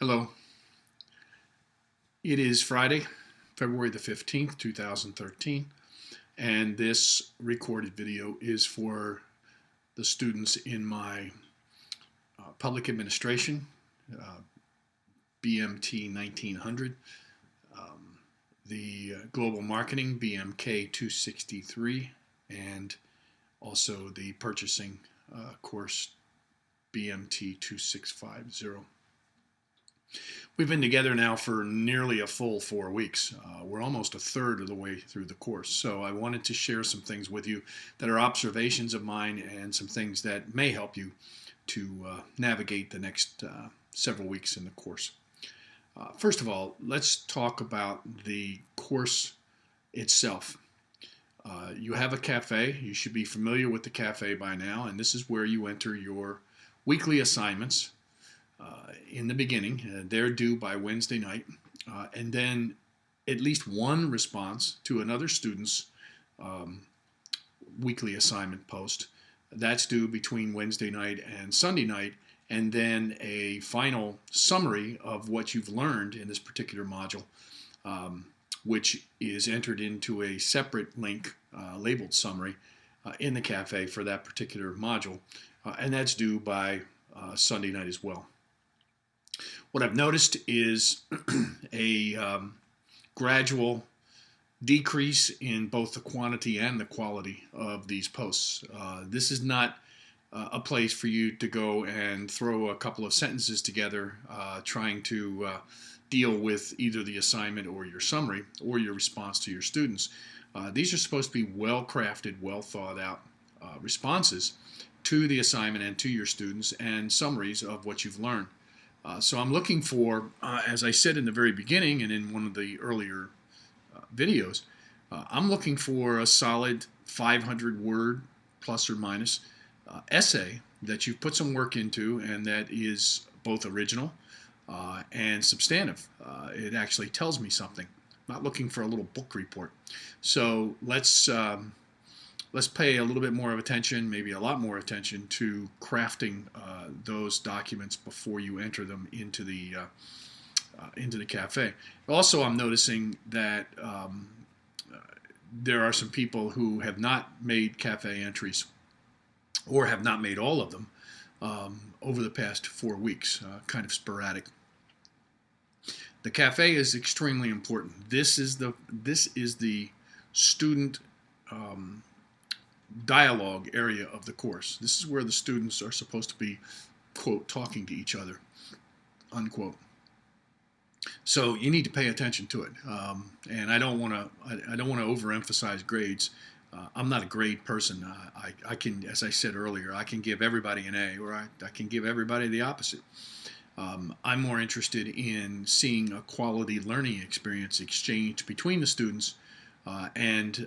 Hello. It is Friday, February the 15th, 2013, and this recorded video is for the students in my public administration, BMT 1900, the global marketing, BMK 263, and also the purchasing course, BMT 2650. We've been together now for nearly a full 4 weeks. We're almost a third of the way through the course. So I wanted to share some things with you that are observations of mine and some things that may help you to navigate the next several weeks in the course. First of all, let's talk about the course itself. You have a cafe. You should be familiar with the cafe by now, and this is where you enter your weekly assignments. In the beginning, they're due by Wednesday night, and then at least one response to another student's weekly assignment post. That's due between Wednesday night and Sunday night, and then a final summary of what you've learned in this particular module, which is entered into a separate link labeled summary in the cafe for that particular module, and that's due by Sunday night as well. What I've noticed is a gradual decrease in both the quantity and the quality of these posts. This is not a place for you to go and throw a couple of sentences together trying to deal with either the assignment or your summary or your response to your students. These are supposed to be well-crafted, well-thought-out responses to the assignment and to your students and summaries of what you've learned. So I'm looking for, as I said in the very beginning and in one of the earlier videos, I'm looking for a solid 500-word plus or minus essay that you've put some work into and that is both original and substantive. It actually tells me something. I'm not looking for a little book report. So let's pay a little bit more of attention, maybe a lot more attention, to crafting those documents before you enter them into the cafe. Also, I'm noticing that there are some people who have not made cafe entries or have not made all of them over the past 4 weeks, kind of sporadic. The cafe is extremely important. This is the student dialogue area of the course. This is where the students are supposed to be, quote, talking to each other, unquote. So you need to pay attention to it. And I don't want to overemphasize grades. I'm not a grade person. I can, as I said earlier, I can give everybody an A, or I can give everybody the opposite. I'm more interested in seeing a quality learning experience exchanged between the students and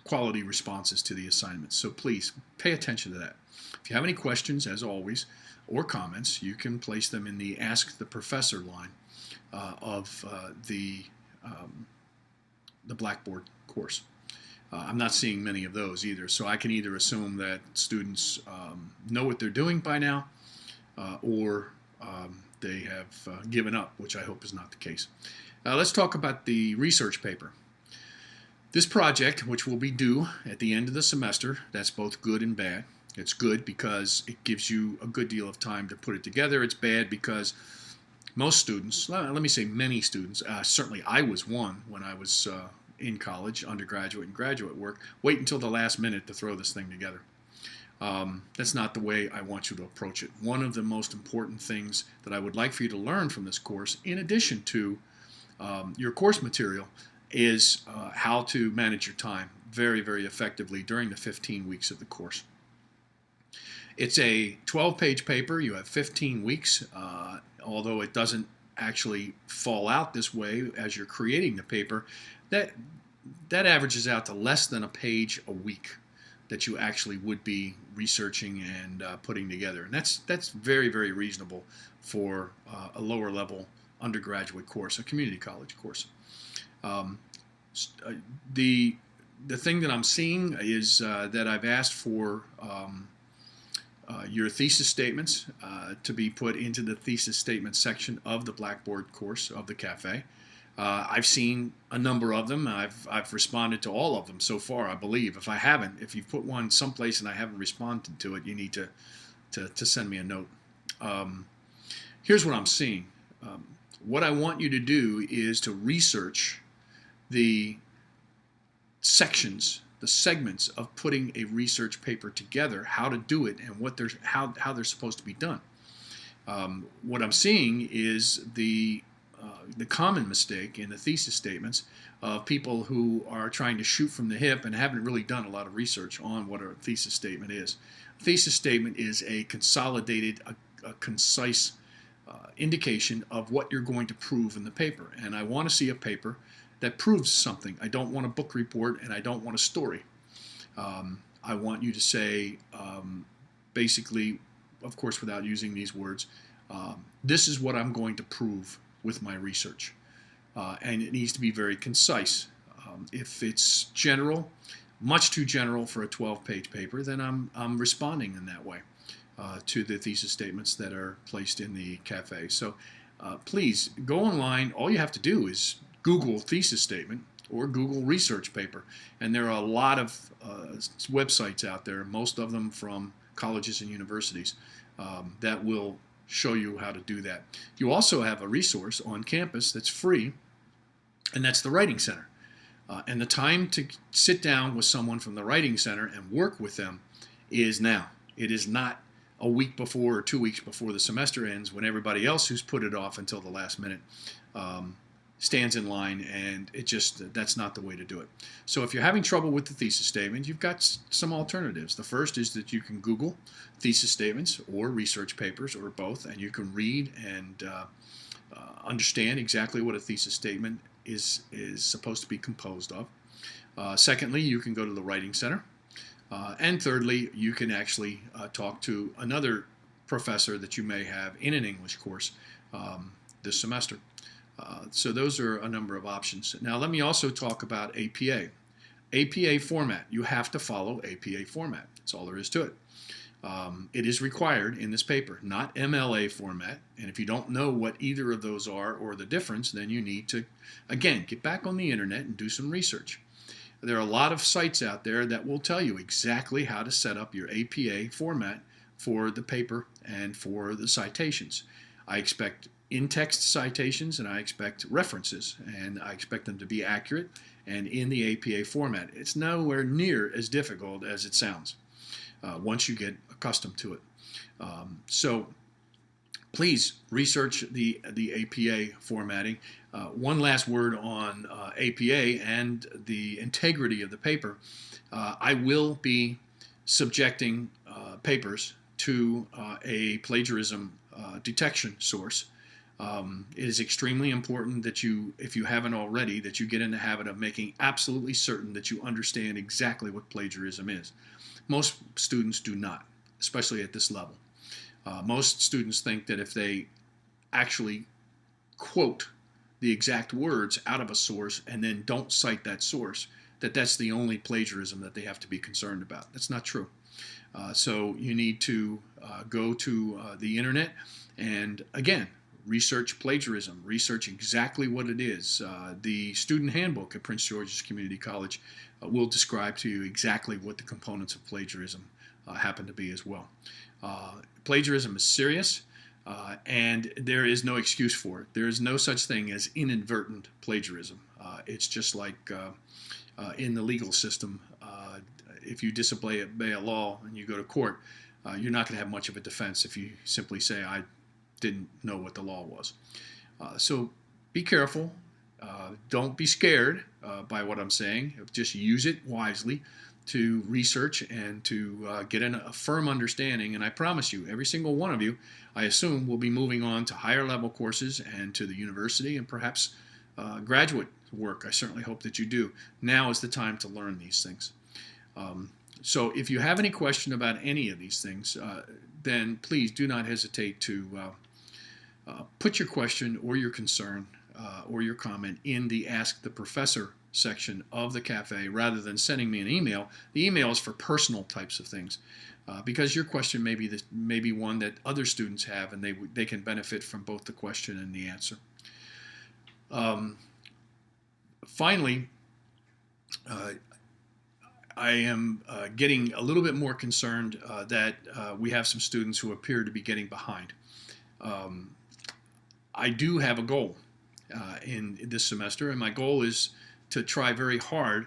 quality responses to the assignments. So please pay attention to that. If you have any questions, as always, or comments, you can place them in the Ask the Professor line of the Blackboard course. I'm not seeing many of those either, so I can either assume that students know what they're doing by now, or they have given up, which I hope is not the case. Let's talk about the research paper. This project, which will be due at the end of the semester, that's both good and bad. It's good because it gives you a good deal of time to put it together. It's bad because most students, let me say many students, certainly I was one when I was in college, undergraduate and graduate work, wait until the last minute to throw this thing together. That's not the way I want you to approach it. One of the most important things that I would like for you to learn from this course, in addition to your course material, is how to manage your time very, very effectively during the 15 weeks of the course. It's a 12-page paper. You have 15 weeks, although it doesn't actually fall out this way as you're creating the paper. That averages out to less than a page a week that you actually would be researching and putting together. And that's very, very reasonable for a lower level undergraduate course, a community college course. The thing that I'm seeing is that I've asked for your thesis statements to be put into the thesis statement section of the Blackboard course of the cafe. I've seen a number of them. I've responded to all of them so far, I believe. If I haven't, if you've put one someplace and I haven't responded to it, you need to send me a note. Here's what I'm seeing. What I want you to do is to research the sections, the segments of putting a research paper together, how to do it, and how they're supposed to be done. What I'm seeing is the common mistake in the thesis statements of people who are trying to shoot from the hip and haven't really done a lot of research on what a thesis statement is. A thesis statement is a consolidated, a concise indication of what you're going to prove in the paper. And I want to see a paper that proves something. I don't want a book report, and I don't want a story. I want you to say, basically, of course, without using these words, this is what I'm going to prove with my research. And it needs to be very concise. If it's general, much too general for a 12-page paper, then I'm responding in that way to the thesis statements that are placed in the cafe. So please go online. All you have to do is Google thesis statement or Google research paper, and there are a lot of websites out there, most of them from colleges and universities, that will show you how to do that. You also have a resource on campus that's free, and that's the Writing Center. And the time to sit down with someone from the Writing Center and work with them is now. It is not a week before or 2 weeks before the semester ends, when everybody else who's put it off until the last minute stands in line, and that's not the way to do it. So if you're having trouble with the thesis statement, you've got some alternatives. The first is that you can Google thesis statements or research papers or both, and you can read and understand exactly what a thesis statement is supposed to be composed of. Secondly, you can go to the Writing Center. And thirdly, you can actually talk to another professor that you may have in an English course this semester. So those are a number of options. Now let me also talk about APA. APA format. You have to follow APA format. That's all there is to it. It is required in this paper, not MLA format. And if you don't know what either of those are or the difference, then you need to, again, get back on the internet and do some research. There are a lot of sites out there that will tell you exactly how to set up your APA format for the paper and for the citations. I expect in-text citations, and I expect references, and I expect them to be accurate and in the APA format. It's nowhere near as difficult as it sounds once you get accustomed to it. So please research the APA formatting. One last word on APA and the integrity of the paper. I will be subjecting papers to a plagiarism detection source. It is extremely important that you, if you haven't already, that you get in the habit of making absolutely certain that you understand exactly what plagiarism is. Most students do not, especially at this level. Most students think that if they actually quote the exact words out of a source and then don't cite that source, that's the only plagiarism that they have to be concerned about. That's not true. So you need to go to the internet and, again, research plagiarism, research exactly what it is. The student handbook at Prince George's Community College will describe to you exactly what the components of plagiarism happen to be as well. Plagiarism is serious, and there is no excuse for it. There is no such thing as inadvertent plagiarism. It's just like in the legal system. If you disobey a law and you go to court, you're not going to have much of a defense if you simply say, I didn't know what the law was. So be careful. Don't be scared by what I'm saying. Just use it wisely to research and to get a firm understanding. And I promise you, every single one of you, I assume, will be moving on to higher level courses and to the university and perhaps graduate work. I certainly hope that you do. Now is the time to learn these things. So if you have any question about any of these things, then please do not hesitate to put your question or your concern or your comment in the Ask the Professor section of the cafe rather than sending me an email. The email is for personal types of things. Because your question may be one that other students have, and they can benefit from both the question and the answer. Finally, I am getting a little bit more concerned that we have some students who appear to be getting behind. I do have a goal in this semester, and my goal is to try very hard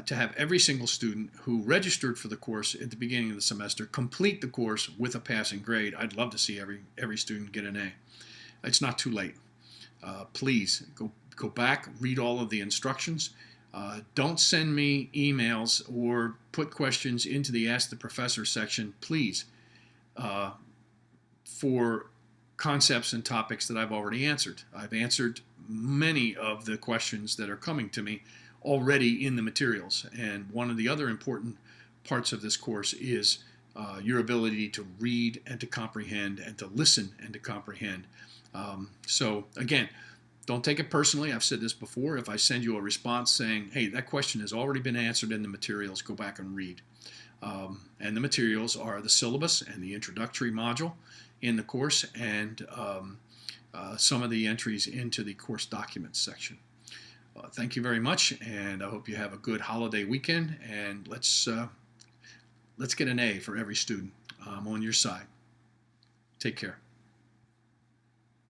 to have every single student who registered for the course at the beginning of the semester complete the course with a passing grade. I'd love to see every student get an A. It's not too late. Please go back, read all of the instructions. Don't send me emails or put questions into the Ask the Professor section, please, for concepts and topics that I've already answered. I've answered many of the questions that are coming to me already in the materials. And one of the other important parts of this course is your ability to read and to comprehend and to listen and to comprehend. So again, don't take it personally. I've said this before. If I send you a response saying, hey, that question has already been answered in the materials, go back and read. And the materials are the syllabus and the introductory module in the course, and some of the entries into the course documents section. Thank you very much, and I hope you have a good holiday weekend, and let's get an A for every student. I'm on your side. Take care.